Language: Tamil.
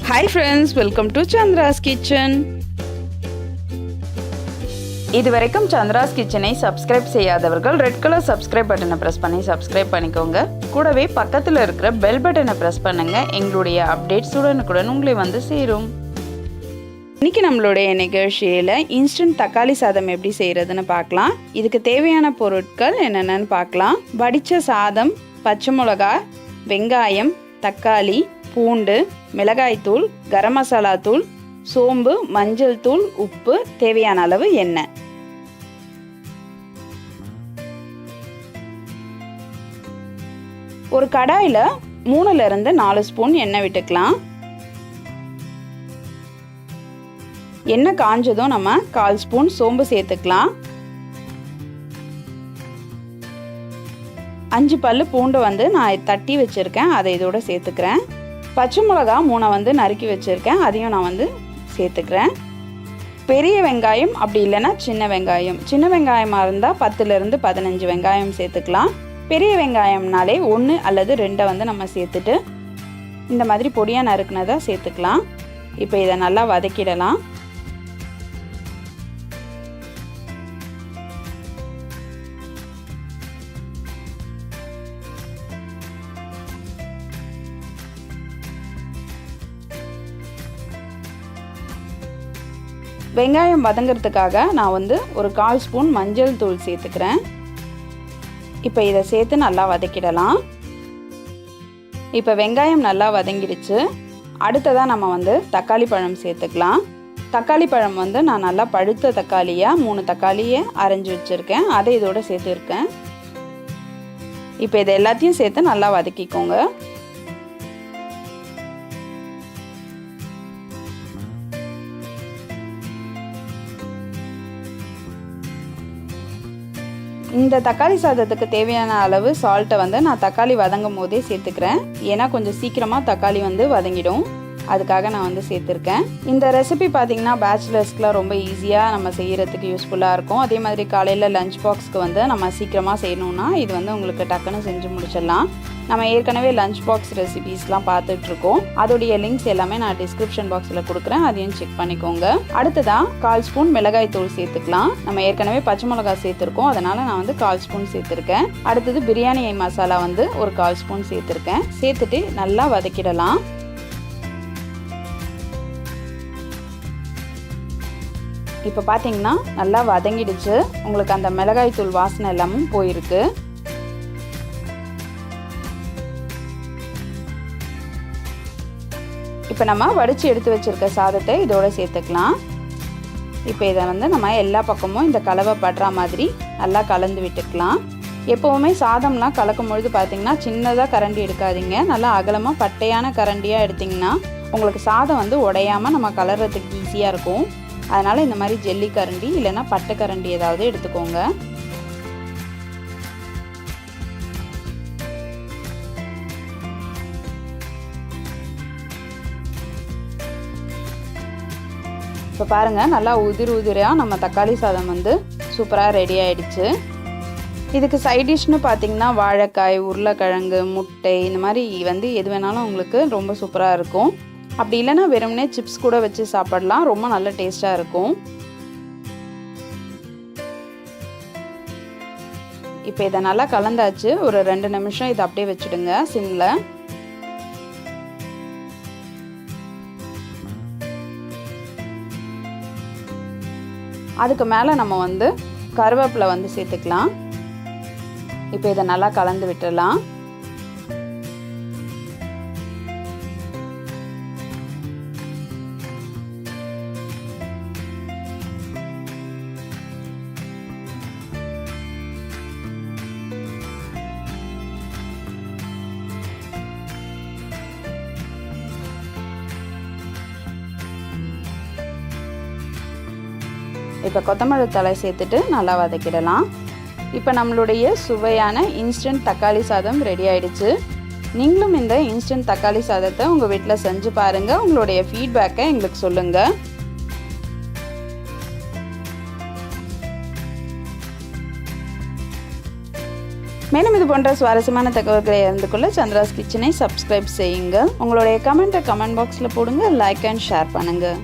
Hi friends, welcome to Chandra's Kitchen. இதுவரைக்கும் சந்திராஸ் கிச்சனை சப்ஸ்கிரைப் செய்யாதவர்கள் ரெட் கலர் சப்ஸ்கிரைப் பட்டனை ப்ரெஸ் பண்ணி சப்ஸ்கிரைப் பண்ணிக்கோங்க. கூடவே பக்கத்தில் இருக்கிற பெல் பட்டனை ப்ரெஸ் பண்ணுங்க. எங்களுடைய அப்டேட்ஸ் உடனுக்குடன் உங்களை வந்து சேரும். இன்னைக்கு நம்மளுடைய நிகழ்ச்சியில் இன்ஸ்டன்ட் தக்காளி சாதம் எப்படி செய்கிறதுன்னு பார்க்கலாம். இதுக்கு தேவையான பொருட்கள் என்னென்னு பார்க்கலாம். வடித்த சாதம், பச்சை மிளகாய், வெங்காயம், தக்காளி, பூண்டு, மிளகாய்த்தூள், கரம் மசாலா தூள், சோம்பு, மஞ்சள் தூள், உப்பு, தேவையான அளவு எண்ணெய். ஒரு கடாயில் 3லிருந்து 4 ஸ்பூன் எண்ணெய் விட்டுக்கலாம். எண்ணெய் காஞ்சதும் நம்ம 1/4 ஸ்பூன் சோம்பு சேர்த்துக்கலாம். 5 பல்லு பூண்டை நான் தட்டி வச்சுருக்கேன், அதை இதோட சேர்த்துக்கிறேன். பச்சை மிளகா 3 நறுக்கி வச்சுருக்கேன், அதையும் நான் சேர்த்துக்கிறேன். பெரிய வெங்காயம் அப்படி இல்லைன்னா சின்ன வெங்காயமாக இருந்தால் 10லிருந்து 15 வெங்காயம் சேர்த்துக்கலாம். பெரிய வெங்காயம்னாலே 1 அல்லது 2 நம்ம சேர்த்துட்டு இந்த மாதிரி பொடியாக நறுக்குனதை சேர்த்துக்கலாம். இப்போ இதை நல்லா வதக்கிடலாம். வெங்காயம் வதங்கிறதுக்காக நான் ஒரு 1/4 ஸ்பூன் மஞ்சள் தூள் சேர்த்துக்கிறேன். இப்போ இதை சேர்த்து நல்லா வதக்கிடலாம். இப்போ வெங்காயம் நல்லா வதங்கிடுச்சு. அடுத்ததாக நம்ம தக்காளி பழம் சேர்த்துக்கலாம். தக்காளி பழம் நான் நல்லா பழுத்த தக்காளியாக 3 தக்காளியை அரைஞ்சி வச்சுருக்கேன், அதை இதோட சேர்த்துருக்கேன். இப்போ இதை எல்லாத்தையும் சேர்த்து நல்லா வதக்கிக்கோங்க. இந்த தக்காளி சாதத்துக்கு தேவையான அளவு சால்ட்டை நான் தக்காளி வதங்கும் போதே சேர்த்துக்கிறேன். ஏன்னா கொஞ்சம் சீக்கிரமாக தக்காளி வதங்கிடும், அதுக்காக நான் சேர்த்துருக்கேன். இந்த ரெசிபி பார்த்திங்கன்னா பேச்சுலர்ஸ்க்குலாம் ரொம்ப ஈஸியாக நம்ம செய்கிறதுக்கு யூஸ்ஃபுல்லாக இருக்கும். அதே மாதிரி காலையில் லஞ்ச் பாக்ஸ்க்கு நம்ம சீக்கிரமாக செய்யணுன்னா இது உங்களுக்கு டக்குன்னு செஞ்சு முடிச்சிடலாம். நம்ம ஏற்கனவே லஞ்ச் பாக்ஸ் ரெசிபீஸ்லாம் பார்த்துட்ருக்கோம், அதோடைய லிங்க்ஸ் எல்லாமே நான் டிஸ்கிரிப்ஷன் பாக்ஸில் கொடுக்குறேன், அதையும் செக் பண்ணிக்கோங்க. அடுத்ததான் 1/4 ஸ்பூன் மிளகாய் தூள் சேர்த்துக்கலாம். நம்ம ஏற்கனவே பச்சை மிளகாய் சேர்த்துருக்கோம், அதனால் நான் 1/4 ஸ்பூன் சேர்த்துருக்கேன். அடுத்தது பிரியாணி மசாலா ஒரு 1/4 ஸ்பூன் சேர்த்துருக்கேன். சேர்த்துட்டு நல்லா வதக்கிடலாம். இப்போ பார்த்தீங்கன்னா நல்லா வதங்கிடுச்சு. உங்களுக்கு அந்த மிளகாய் தூள் வாசனை எல்லாமும் போயிருக்கு. இப்போ நம்ம வடித்து எடுத்து வச்சுருக்க சாதத்தை இதோட சேர்த்துக்கலாம். இப்போ இதை நம்ம எல்லா பக்கமும் இந்த கலவை படுற மாதிரி நல்லா கலந்து விட்டுக்கலாம். எப்போவுமே சாதம்லாம் கலக்கும் பொழுது பார்த்திங்கன்னா சின்னதாக கரண்டி எடுக்காதீங்க, நல்லா அகலமாக பட்டையான கரண்டியாக எடுத்திங்கன்னா உங்களுக்கு சாதம் உடையாமல் நம்ம கலர்றதுக்கு ஈஸியாக இருக்கும். அதனால் இந்த மாதிரி ஜெல்லி கரண்டி இல்லைன்னா பட்டை கரண்டி ஏதாவது எடுத்துக்கோங்க. இப்போ பாருங்கள், நல்லா உதிராக நம்ம தக்காளி சாதம் சூப்பராக ரெடி ஆகிடுச்சு. இதுக்கு சைட் டிஷ்னு பார்த்திங்கன்னா வாழைக்காய், உருளைக்கிழங்கு, முட்டை, இந்த மாதிரி எது வேணாலும் உங்களுக்கு ரொம்ப சூப்பராக இருக்கும். அப்படி இல்லைன்னா வெறுமனே சிப்ஸ் கூட வச்சு சாப்பிடலாம், ரொம்ப நல்ல டேஸ்ட்டாக இருக்கும். இப்போ இதை நல்லா கலந்தாச்சு. ஒரு 2 நிமிஷம் இதை அப்படியே வச்சுடுங்க சிம்மில். அதுக்கு மேலே நம்ம கருவேப்பிலை சேர்த்துக்கலாம். இப்போ இதை நல்லா கலந்து விட்டுடலாம். இப்போ கொத்தமல்லி தழை சேர்த்துட்டு நல்லா வதக்கிடலாம். இப்போ நம்மளுடைய சுவையான இன்ஸ்டன்ட் தக்காளி சாதம் ரெடி ஆயிடுச்சு. நீங்களும் இந்த இன்ஸ்டன்ட் தக்காளி சாதத்தை உங்கள் வீட்டில் செஞ்சு பாருங்கள், உங்களுடைய ஃபீட்பேக்கை எங்களுக்கு சொல்லுங்கள். மேலும் இது போன்ற சுவாரஸ்யமான தகவல்களை அறிந்து கொள்ள சந்திராஸ் கிச்சனை சப்ஸ்கிரைப் செய்யுங்க. உங்களுடைய கமெண்ட்டை கமெண்ட் பாக்ஸில் போடுங்க. லைக் அண்ட் ஷேர் பண்ணுங்கள்.